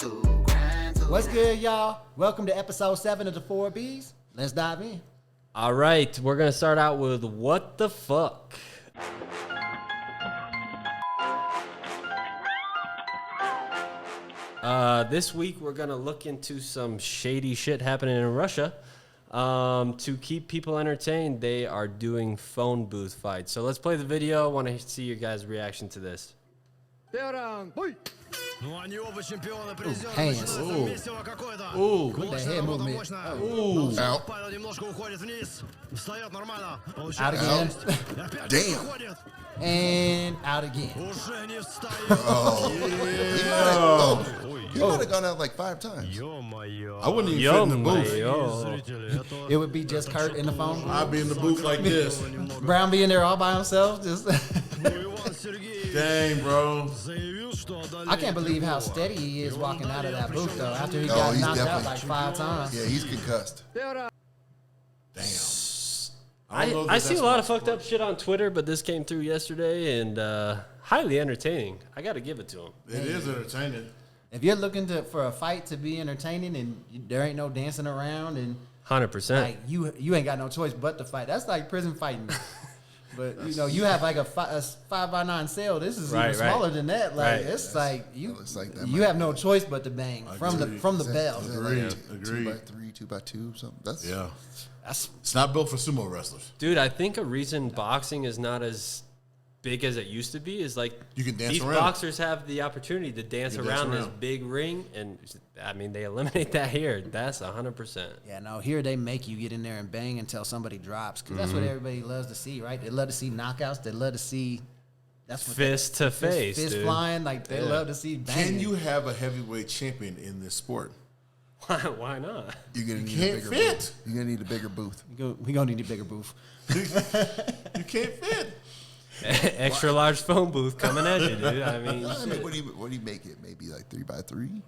What's good, y'all? Welcome to episode 7 of the 4Bs. Let's dive in. All right, we're going to start out with what the fuck. This week, we're going to look into some shady shit happening in Russia. To keep people entertained, they are doing phone booth fights. So let's play the video. I want to see your guys' reaction to this. Hands. Ooh. With the head movement. Ooh. Out. Out again. Damn. And out again. He might have gone out like 5 times. I wouldn't even fit in the booth. It would be just Kurt in the phone. I'd be in the booth like this. Brown being there all by himself. Just Dang, bro. I can't believe how steady he is walking out of that booth, though, after he got he's knocked out definitely- like 5 times. Yeah, he's concussed. Damn. I see a lot of fucked up shit on Twitter, but this came through yesterday and highly entertaining. I got to give it to him. It is entertaining. If you're looking for a fight to be entertaining and there ain't no dancing around and 100%. like you ain't got no choice but to fight. That's like prison fighting. But you know, you have like a 5x9 cell. This is even smaller than that. Like it's like you have no choice but to bang from the bell. Agreed. 2x3, 2x2, something. That's It's not built for sumo wrestlers. Dude, I think a reason boxing is not as big as it used to be is like You can dance these around. boxers have the opportunity to dance around this big ring, and I mean they eliminate that here. That's 100%. Yeah, no, here they make you get in there and bang until somebody drops because that's what everybody loves to see, right? They love to see knockouts. They love to see Fist to face, fist dude. flying. Like they love to see banging. Can you have a heavyweight champion in this sport? Why not? You're gonna need can't a bigger fit. booth. You're gonna need a bigger booth. We gonna need a bigger booth. You can't fit. Extra large phone booth coming at you, dude. I mean, I mean, shit. what do you make it? Maybe like 3x3.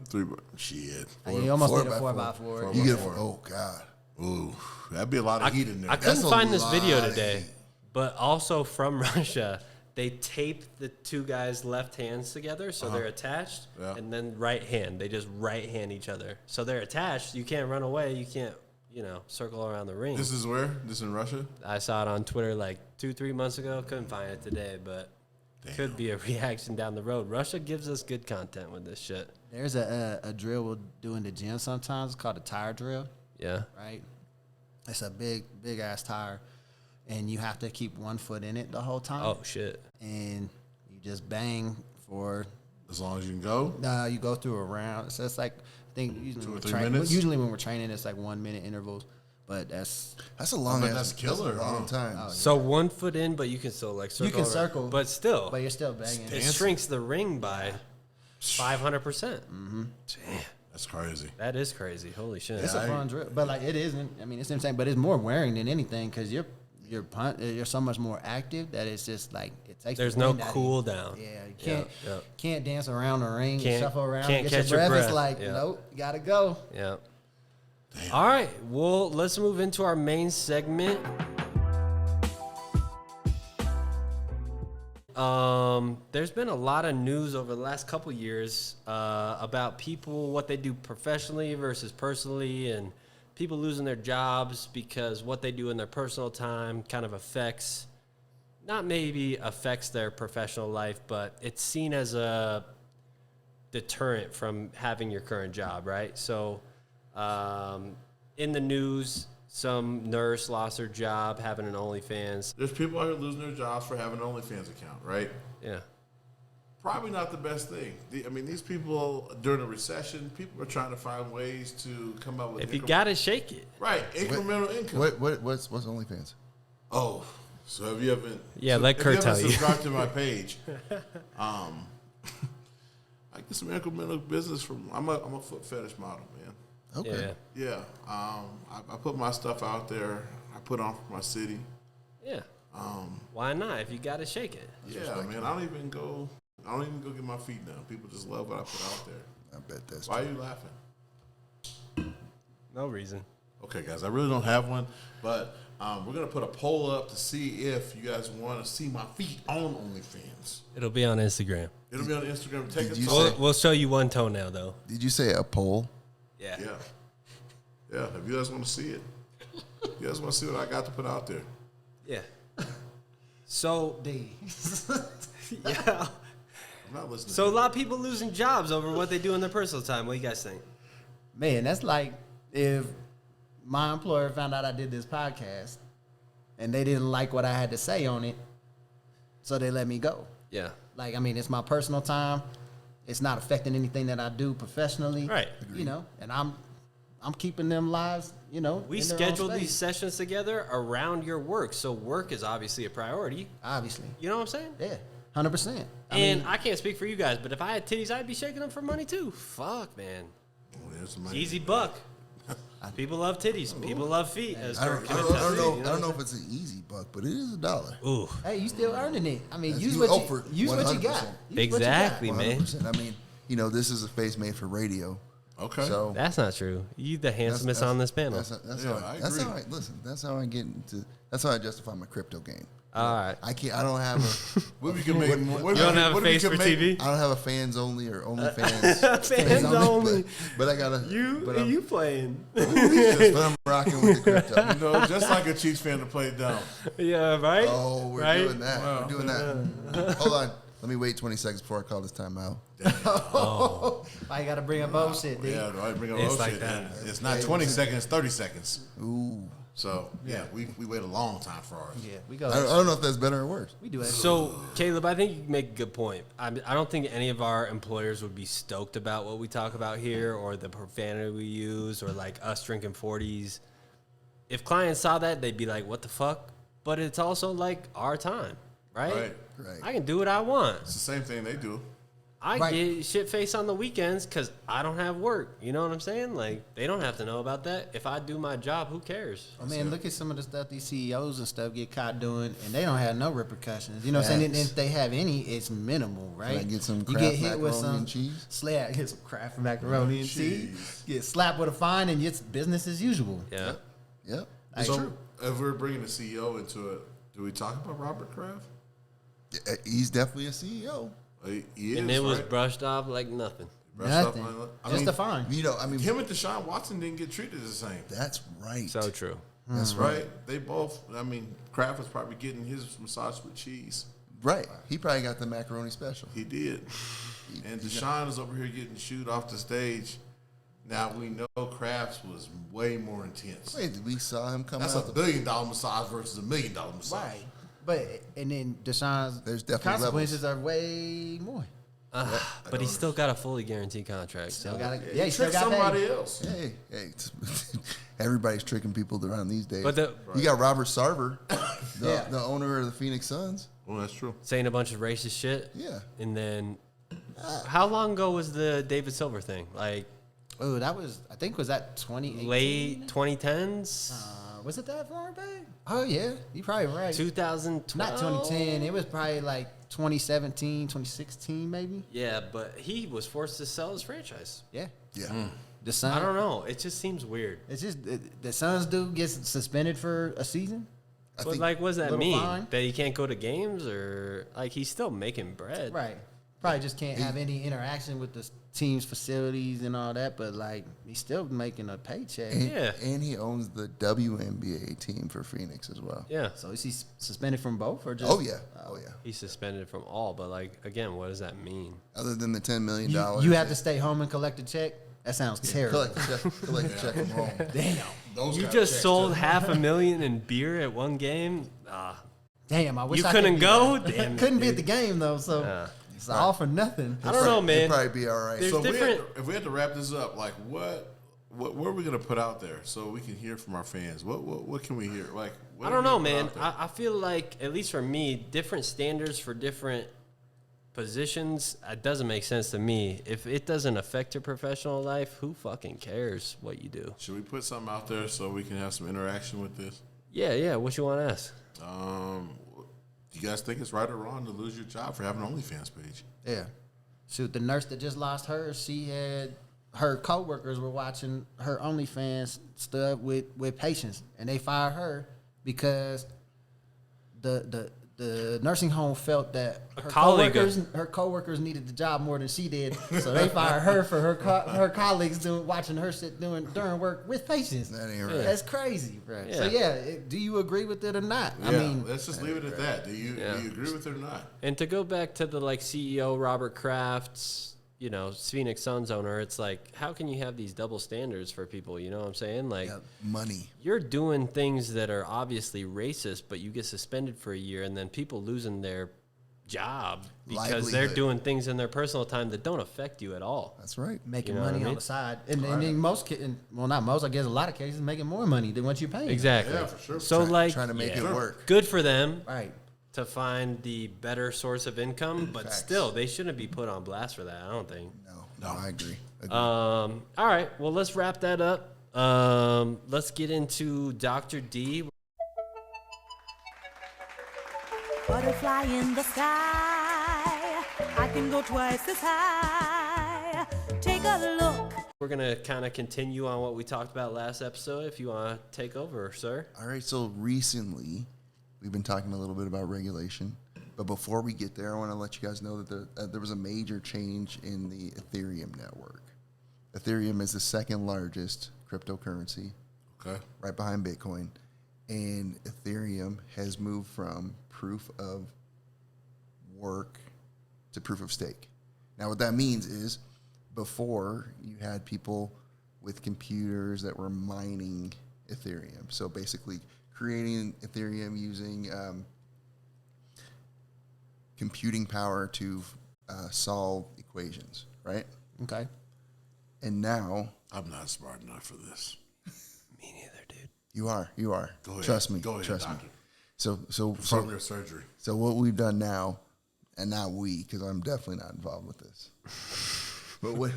Shit. You almost need a 4x4. 4x4. You get a 4. Oh God. Ooh, that'd be a lot of heat in there. I couldn't That's a find this lot video of today, heat. but also from Russia, they taped the two guys' left hands together, so they're attached, and then right hand. They just right hand each other. So they're attached. You can't run away. You can't, circle around the ring. This is where? This in Russia? I saw it on Twitter like 2-3 months ago. Couldn't find it today, but could be a reaction down the road. Russia gives us good content with this shit. There's a drill we'll do in the gym sometimes. It's called a tire drill. Yeah. Right? It's a big ass tire, and you have to keep one foot in it the whole time. Oh, shit. And you just bang for. As long as you can go? You go through a round. So it's like, I think usually 2 or when 3 we're minutes? usually when we're training, it's like 1 minute intervals. But that's a long bet ass. that's killer, That's a long huh? time. So 1 foot in, but you can still like circle. you can around. circle, But still. but you're still banging. It shrinks the ring by 500%. Damn. That's crazy. That is crazy. Holy shit. It's a fun drill, but like it isn't. I mean, it's insane, but it's more wearing than anything because you're so much more active that it's just like it takes. There's the no wind out of cool you. down. Yeah, you Yeah. can't dance around the ring, Can't- shuffle around, can't get catch your your breath. It's breath. like Yeah. nope, you gotta go. Yeah. All right. Well, let's move into our main segment. There's been a lot of news over the last couple years about people, what they do professionally versus personally, and people losing their jobs because what they do in their personal time kind of affects their professional life, but it's seen as a deterrent from having your current job, right? So in the news, some nurse lost her job having an OnlyFans. There's people out here losing their jobs for having an OnlyFans account, right? Yeah. Probably not the best thing. These people, during a recession, people are trying to find ways to come up with If you got to shake it. Right, incremental income. What's OnlyFans? Oh, so have you ever? Yeah, let Kurt tell you. Subscribe to my page. I get some incremental business from. I'm a foot fetish model, man. Okay. Yeah. Yeah. I put my stuff out there. I put on for my city. Yeah. Why not? If you got to shake it. Yeah, man. I don't even go get my feet done. People just love what I put out there. I bet that's Why true. are you laughing? No reason. Okay, guys, I really don't have one, but we're going to put a poll up to see if you guys want to see my feet on OnlyFans. It'll be on Instagram. It'll be on Instagram. Take Did a you toll. We'll show you one toenail though. Did you say a poll? Yeah. Yeah. Yeah. If you guys want to see it, you guys want to see what I got to put out there. Yeah. So D. yeah. I'm not listening. So a lot of people losing jobs over what they do in their personal time. What do you guys think? Man, that's like if my employer found out I did this podcast and they didn't like what I had to say on it, so they let me go. Yeah. Like, I mean, it's my personal time. It's not affecting anything that I do professionally. Right. You know, and I'm keeping them lives, you know. We in their own scheduled space. these sessions together around your work, so work is obviously a priority. Obviously. You know what I'm saying? Yeah. 100%. I can't speak for you guys, but if I had titties, I'd be shaking them for money too. Fuck, man. Oh, there's some money. Easy buck. People love titties. People love feet. As I Kirk don't, Kenneth tells me, you I don't know if it's an easy buck, but it is $1. Ooh, Hey, you still earning it. I mean, Yes, use you what offer you got. 100%. Use what you exactly, got. man. 100%. I mean, you know, this is a face made for radio. Okay. So That's not true. You the handsomest on this panel. That's Yeah, how I that's agree. how I listen. That's how I get into. That's how I justify my crypto game. All right. I can't. I don't have a. What we can make? You don't have a face for TV? I don't have a fans only or only fans. Fans only. But I gotta. But I'm, You playing? but I'm rocking with the crypto. You know, just like a Chiefs fan to play it down. Yeah, right. Oh, we're right? doing that. We're doing that. Hold on. Let me wait 20 seconds before I call this timeout. I got to bring up bullshit, dude. Yeah, right. Bring up It's those like shit. that. And it's not 20 seconds, 30 seconds. Ooh. So yeah, we wait a long time for ours. Yeah, we go. I don't know if that's better or worse. We do it. So, Caleb, I think you make a good point. I don't think any of our employers would be stoked about what we talk about here or the profanity we use or like us drinking 40s. If clients saw that, they'd be like, what the fuck? But it's also like our time, right? Right. I can do what I want. It's the same thing they do. I Right. get shit faced on the weekends because I don't have work. You know what I'm saying? Like, they don't have to know about that. If I do my job, who cares? I mean, look at some of the stuff these CEOs and stuff get caught doing, and they don't have no repercussions. You know what I'm saying? And Facts. if they have any, it's minimal, right? I get some you Kraft get hit with macaroni some and cheese? slap, get some Kraft macaroni and cheese, get slapped with a fine, and it's business as usual. Yeah. Yep. That's So true. if we're bringing the CEO into it, do we talk about Robert Kraft? He's definitely a CEO. He is, And it was right? brushed off like nothing. Brushed up Nothing. on it. I Just mean, a fine. You know, I mean, him and Deshaun Watson didn't get treated the same. that's right. So true. That's right. Right? They both, I mean, Kraft was probably getting his massage with cheese. Right. He probably got the macaroni special. He did. And Deshaun is over here getting shooed off the stage. Now we know Kraft's was way more intense. Wait, we saw him come That's a out. $1 billion massage versus $1 million massage. Right. But and then Deshaun's There's definitely consequences are way more. But he still got a fully guaranteed contract. So. Still gotta, Yeah, yeah, he he still tricked got somebody paid. else. Hey, everybody's tricking people around these days. But you got Robert Sarver, Yeah. the owner of the Phoenix Suns. Oh, that's true. saying a bunch of racist shit. Yeah. And then, how long ago was the David Silver thing? Like Oh, that was, I think, was that 2018? late 2010s, Was it that far back? Oh, yeah. You probably right. 2012. Not 2010. It was probably like 2017, 2016, maybe. Yeah, but he was forced to sell his franchise. Yeah. Yeah. The Suns. I don't know. It just seems weird. It's just the Suns dude gets suspended for a season. I But think like, what does that little mean? fine. That he can't go to games, or like he's still making bread? Right. Probably just can't have any interaction with the team's facilities and all that, but like he's still making a paycheck. and, Yeah. and he owns the WNBA team for Phoenix as well. Yeah. So is he suspended from both or just? Oh yeah. Oh yeah. He's suspended from all, but like again, what does that mean? Other than the $10 million. You have to stay home and collect a check. That sounds terrible. collect the check from home. Damn. Those You kind of just checks, sold too. $500,000 in beer at one game. Damn. I wish You I couldn't could go. be there. Damn it, Couldn't be at dude. the game though, so it's all for nothing. I don't know, man. It'd probably be all right. There's So different- if we had to wrap this up, like what are we gonna put out there so we can hear from our fans? What can we hear? Like what I are don't we know, gonna put man. out there? I feel like, at least for me, different standards for different positions, it doesn't make sense to me. If it doesn't affect your professional life, who fucking cares what you do? Should we put something out there so we can have some interaction with this? Yeah. What you want to ask? Do you guys think it's right or wrong to lose your job for having an OnlyFans page? Yeah. Shoot, the nurse that just lost hers, she had her coworkers were watching her OnlyFans stuff with patients, and they fired her because the the nursing home felt that her coworkers needed the job more than she did, so they fired her for her colleagues watching her sit during work with patients. That ain't right. That's crazy. Right. So do you agree with it or not? Yeah, I mean, let's just leave it at that. Do you agree with it or not? And to go back to the CEO Robert Kraft's, Phoenix Suns owner, it's like, how can you have these double standards for people? You know what I'm saying? Like, money. You're doing things that are obviously racist, but you get suspended for a year, and then people losing their job because they're doing things in their personal time that don't affect you at all. That's right. Making money on the side, and in most cases, well, not most, I guess a lot of cases, making more money than what you pay. Exactly. Yeah, for sure. So trying to make it work. Good for them. Right. To find the better source of income, but still, they shouldn't be put on blast for that. I don't think. No, I agree. All right, well, let's wrap that up. Let's get into Dr. D. Butterfly in the sky, I can go twice as high. Take a look. We're gonna kind of continue on what we talked about last episode. If you want to take over, sir. All right. So recently, we've been talking a little bit about regulation, but before we get there, I want to let you guys know that there was a major change in the Ethereum network. Ethereum is the second largest cryptocurrency, right behind Bitcoin, and Ethereum has moved from proof of work to proof of stake. Now, what that means is before you had people with computers that were mining Ethereum, so basically creating Ethereum using computing power to solve equations, right? Okay. And now... I'm not smart enough for this. Me neither, dude. You are. Go ahead. Trust me. Go ahead, Trust doctor. me. So From your surgery. So what we've done now, and not we, because I'm definitely not involved with this. But what's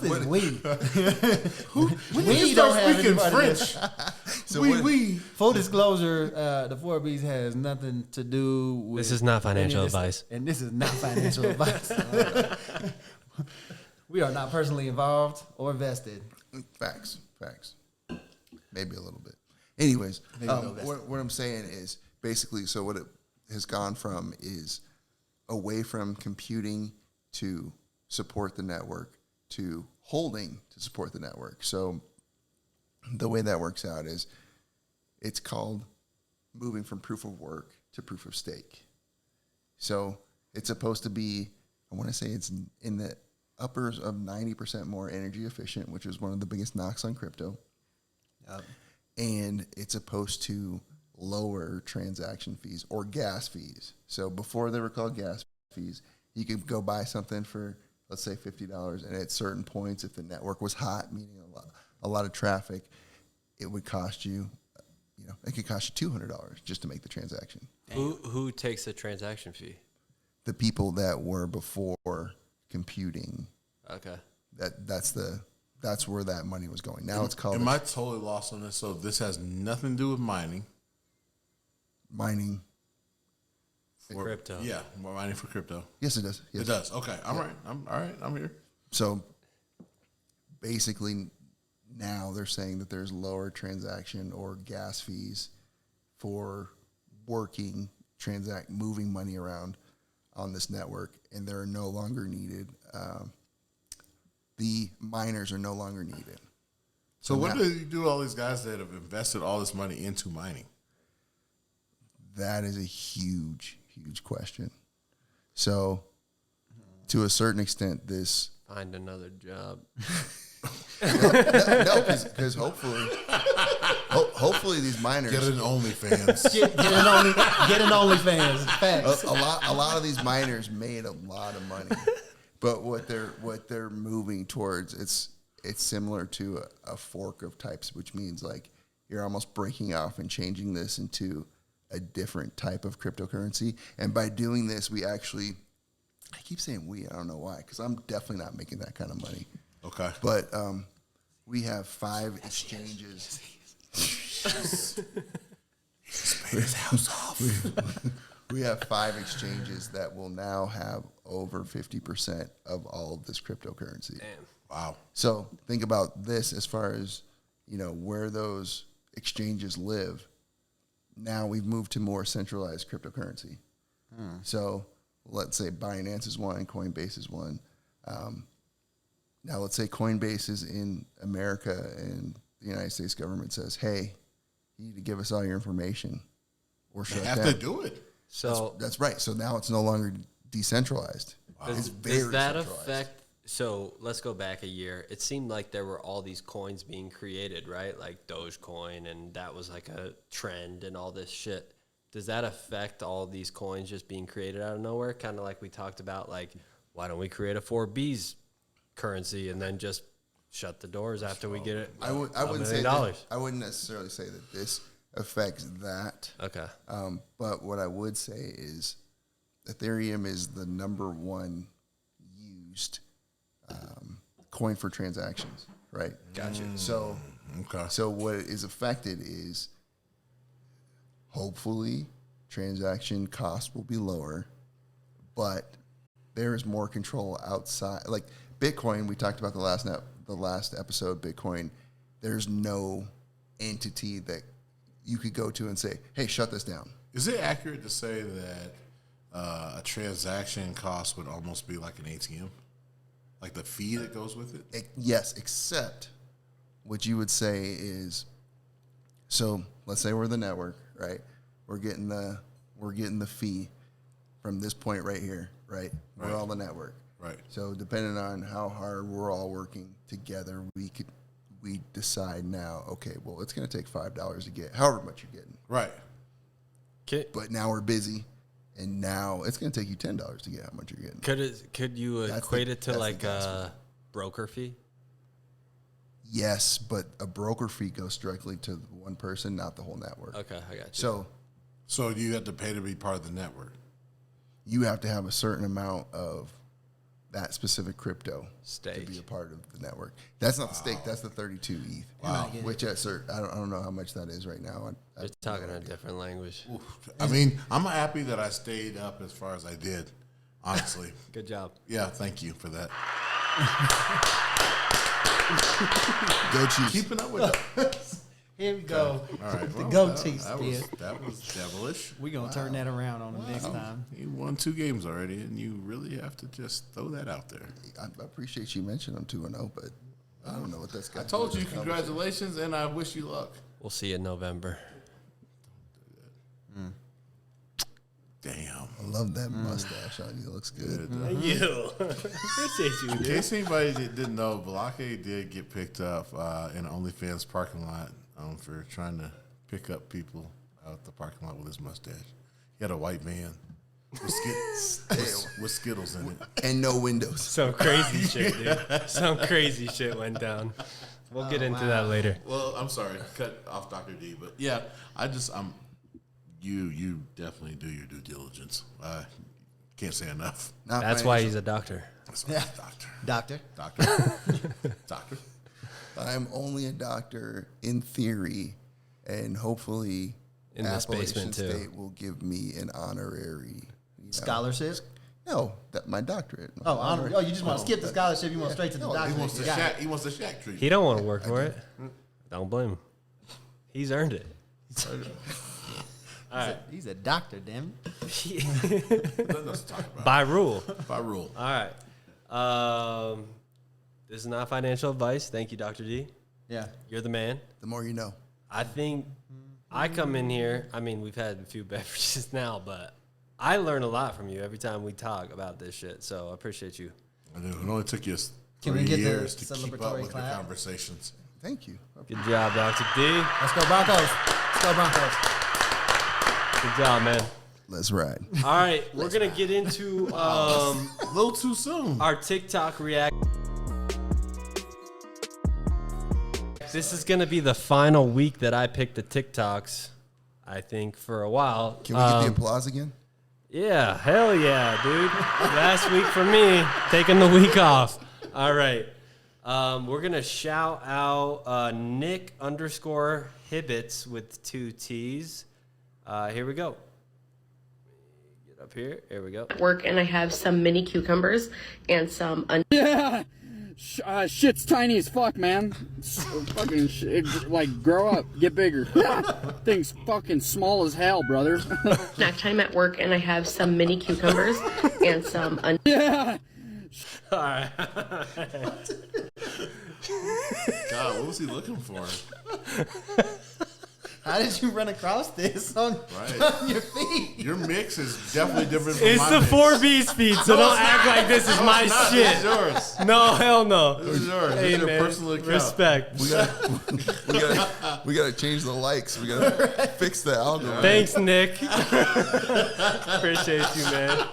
this we? We don't have speaking French. So we. Full disclosure, the 4Bs has nothing to do with... This is not financial advice. And this is not financial advice. We are not personally involved or vested. Facts. Maybe a little bit. Anyways, what I'm saying is basically, so what it has gone from is away from computing to support the network to holding to support the network. So the way that works out is it's called moving from proof of work to proof of stake. So it's supposed to be, I want to say it's in the uppers of 90% more energy efficient, which is one of the biggest knocks on crypto. Yep. And it's supposed to lower transaction fees or gas fees. So before they were called gas fees, you could go buy something for, let's say, $50, and at certain points, if the network was hot, meaning a lot of traffic, it would cost you, it could cost you $200 just to make the transaction. Who takes the transaction fee? The people that were before computing. Okay. That's where that money was going. Now it's called... Am I totally lost on this? So this has nothing to do with mining. Mining. For crypto. Yeah, mining for crypto. Yes, it does. Yes. It does. Okay. All right. I'm here. So basically now they're saying that there's lower transaction or gas fees for moving money around on this network, and they're no longer needed. The miners are no longer needed. So what do you do all these guys that have invested all this money into mining? That is a huge, huge question. So to a certain extent, this... Find another job. No, because hopefully these miners... Get an OnlyFans. Get an OnlyFans. Facts. A lot of these miners made a lot of money. But what they're moving towards, it's similar to a fork of types, which means like you're almost breaking off and changing this into a different type of cryptocurrency. And by doing this, I keep saying we, I don't know why, because I'm definitely not making that kind of money. Okay. But we have 5 exchanges. We have 5 exchanges that will now have over 50% of all of this cryptocurrency. Damn. Wow. So think about this as far as, where those exchanges live. now we've moved to more centralized cryptocurrency. So let's say Binance is one, Coinbase is one. Now let's say Coinbase is in America and the United States government says, hey, you need to give us all your information or shut down. They have to do it. So that's right. So now it's no longer decentralized. Wow. It's very does that centralized. affect? So let's go back a year. It seemed like there were all these coins being created, right? Like Dogecoin, and that was like a trend and all this shit. Does that affect all these coins just being created out of nowhere? Kind of like we talked about, like, why don't we create a 4Bs currency and then just shut the doors after we get it? I wouldn't say that, I wouldn't necessarily say that this affects that. Okay. But what I would say is Ethereum is the number one used coin for transactions, right? Gotcha. So, so what is affected is hopefully transaction cost will be lower, but there is more control outside. Like Bitcoin, we talked about the last episode, Bitcoin, there's no entity that you could go to and say, hey, shut this down. Is it accurate to say that a transaction cost would almost be like an ATM? Like the fee that goes with it? Yes, except what you would say is, so let's say we're the network, right? We're getting the fee from this point right here, right? We're all the network. Right. So depending on how hard we're all working together, we decide now, okay, well, it's going to take $5 to get however much you're getting. Right. But now we're busy, and now it's going to take you $10 to get how much you're getting. Could you equate it to like a broker fee? Yes, but a broker fee goes directly to one person, not the whole network. Okay, I got you. So you have to pay to be part of the network. You have to have a certain amount of that specific crypto stake to be a part of the network. That's not the stake. That's the 32 ETH. Wow. Which I don't know how much that is right now. You're talking a different language. Oof. I mean, I'm happy that I stayed up as far as I did, honestly. Good job. Yeah, thank you for that. Go Chiefs. Keeping up with it. Here we go. All right. The goat Chiefs. That was devilish. We're going to turn that around on the next time. You won 2 games already, and you really have to just throw that out there. I appreciate you mentioning I'm 2-0, but I don't know what that's got I to told do you with the congratulations, and I wish you luck. We'll see you in November. Damn. I love that mustache on you. It looks good. You. Appreciate you, In dude. case anybody didn't know, Balake did get picked up in an OnlyFans parking lot for trying to pick up people out the parking lot with his mustache. He had a white van with Skittles in it. And no windows. Some crazy shit, dude. Some crazy shit went down. We'll get into that later. Well, I'm sorry, cut off Dr. D, but yeah, you definitely do your due diligence. Can't say enough. That's why he's a doctor. That's why he's a doctor. Doctor. I'm only a doctor in theory, and hopefully In this Appalachian basement, too. State will give me an honorary Scholarship? No, my doctorate. Oh, honor. Oh, you just want to skip the scholarship. You want straight to the No, doctorate. He wants the Got it. Shaq. He wants the Shaq treatment. He don't want to work for it. Don't blame him. He's earned it. All right. He's a doctor, damn it. Nothing else to talk about. By rule. By rule. All right. This is not financial advice. Thank you, Dr. D. Yeah. You're the man. The more you know. I think I come in here. I mean, we've had a few beverages now, but I learn a lot from you every time we talk about this shit. So I appreciate you. I know. It only took you Can we 3 get the years to keep up celebratory with clap? the conversations. Thank you. Good job, Dr. D. Let's go Broncos. Let's go Broncos. Good job, man. Let's ride. All right, we're gonna get into A little too soon. our TikTok react. This is gonna be the final week that I picked the TikToks. I think for a while. Can we get the applause again? Yeah, hell yeah, dude. Last week for me, taking the week off. All right. We're going to shout out Nick _Hibbets with 2 T's. Here we go. Get up here. Here we go. Work, and I have some mini cucumbers and some Shit's tiny as fuck, man. Fucking like, grow up, get bigger. Thing's fucking small as hell, brother. Snack time at work, and I have some mini cucumbers and some. Yeah. All right. God, what was he looking for? How did you run across this on your feet? Your mix is definitely different from It's my the mix. 4B's feed, so don't act like this is my It's shit. This is yours. No, hell no. This is yours. Hey, This is your man, personal account. respect. We gotta change the likes. We gotta fix the algorithm. Thanks, Nick. Appreciate you, man.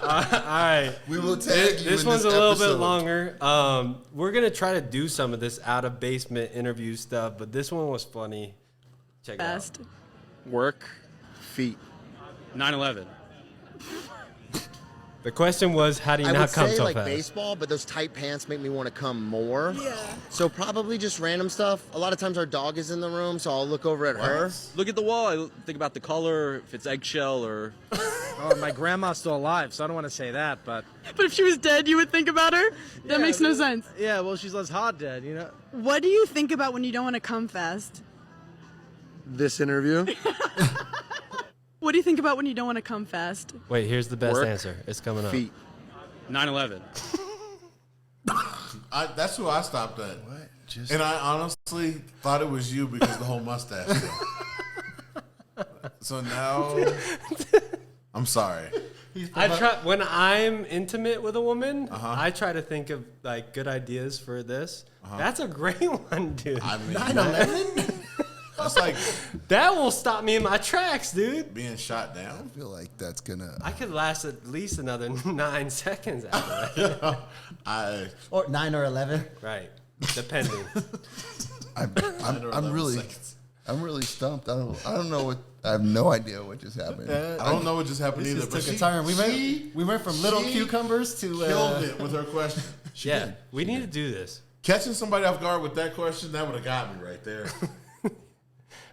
All right. We will tag you. This in one's this a little episode. bit longer. We're gonna try to do some of this out of basement interview stuff, but this one was funny. Check it out. Best. Work, feet. 9/11. The question was, how do you I not would come say so like fast? baseball, but those tight pants make me want to come more. Yeah. So probably just random stuff. A lot of times our dog is in the room, so I'll look over at her. Look at the wall. I think about the color, if it's eggshell or. Oh, my grandma's still alive, so I don't want to say that, but... But if she was dead, you would think about her? That makes no sense. Yeah, well, she's less hot dead, you know? What do you think about when you don't want to come fast? This interview. What do you think about when you don't want to come fast? Wait, here's the best Work, answer. It's coming up. Feet. 9/11. That's who I stopped at. What? And I honestly thought it was you because of the whole mustache thing. So now, I'm sorry. I try when I'm intimate with a woman. I try to think of like good ideas for this. That's a great one, dude. I mean, 9/11? that's like That will stop me in my tracks, dude. being shot down. I feel like that's gonna. I could last at least another 9 seconds after that. Or 9 or 11? Right, depending. I'm really stumped. I don't know what. I have no idea what just happened. I don't know what just happened either. Just But took a turn. We went from little she cucumbers to killed it with her question. Yeah, we need to do this. Catching somebody off guard with that question, that would have got me right there.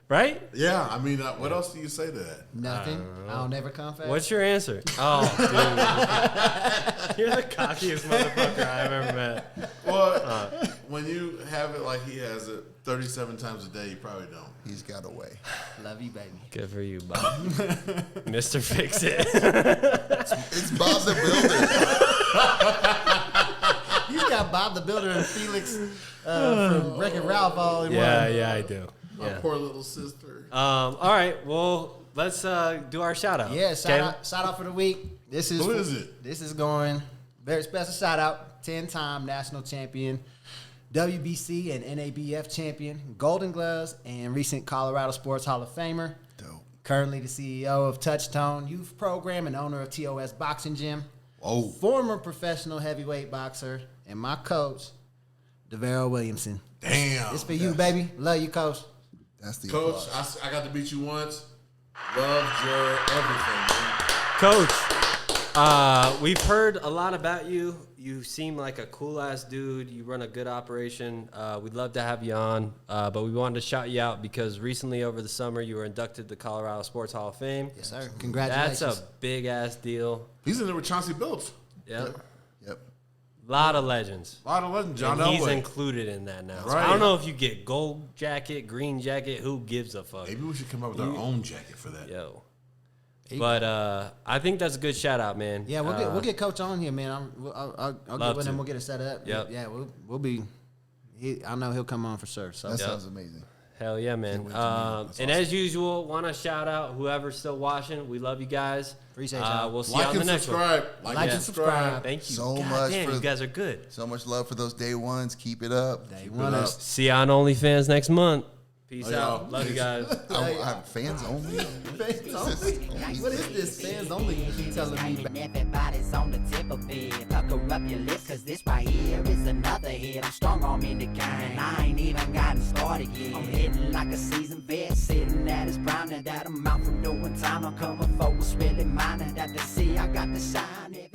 Right? Yeah, I mean, what else do you say to that? Nothing. I'll never come fast. What's your answer? Oh, dude. You're the cockiest motherfucker I've ever met. Well, when you have it like he has it 37 times a day, you probably don't. He's got a way. Love you, baby. Good for you, Bob. Mr. Fix It. It's Bob the Builder. You got Bob the Builder and Felix from Wreck-It Ralph all in one. Yeah, I do. My poor little sister. All right, well, let's do our shout out. Yeah, shout out for the week. Who is it? This is going very special shout out. 10-time national champion, WBC and NABF champion, Golden Gloves, and recent Colorado Sports Hall of Famer. Dope. Currently the CEO of Touchtone Youth Program and owner of TOS Boxing Gym. Whoa. Former professional heavyweight boxer and my coach, DeVero Williamson. Damn. It's for you, baby. Love you, coach. That's the Coach, applause. I got to beat you once. Loved your everything, man. Coach, we've heard a lot about you. You seem like a cool-ass dude. You run a good operation. We'd love to have you on, but we wanted to shout you out because recently over the summer you were inducted to the Colorado Sports Hall of Fame. Yes, sir. Congratulations. That's a big-ass deal. He's in there with Chauncey Billups. Yep. Yep. lot of legends. A lot of legends. John and he's Elway. included in that now. So Right. I don't know if you get gold jacket, green jacket. Who gives a fuck? Maybe we should come up with our own jacket for that. Yo. But I think that's a good shout out, man. Yeah, we'll get Coach on here, man. I'll get with him. We'll get it set up. Yep. Yeah, we'll be. I know he'll come on for sure. So That sounds amazing. Hell yeah, man. And as usual, want to shout out whoever's still watching. We love you guys. Appreciate y'all. We'll see you on the next subscribe. one. Like and subscribe. Thank you. So God much damn, for you guys are good. So much love for those day ones. Keep it up. Day Keep one. it up. See you on OnlyFans next month. Peace Oh, out. yeah. Love you guys. I'm fans only. Fans only? What is this? Fans only? You telling me? Everybody's on the tip of it. Pucker up your lips, cause this right here is another hit. I'm strong arm in the game. I ain't even gotten started yet. I'm hitting like a seasoned vet, sitting at his prime. Now that I'm out from doing time, I'm coming forward, really minded that to see I got the shine.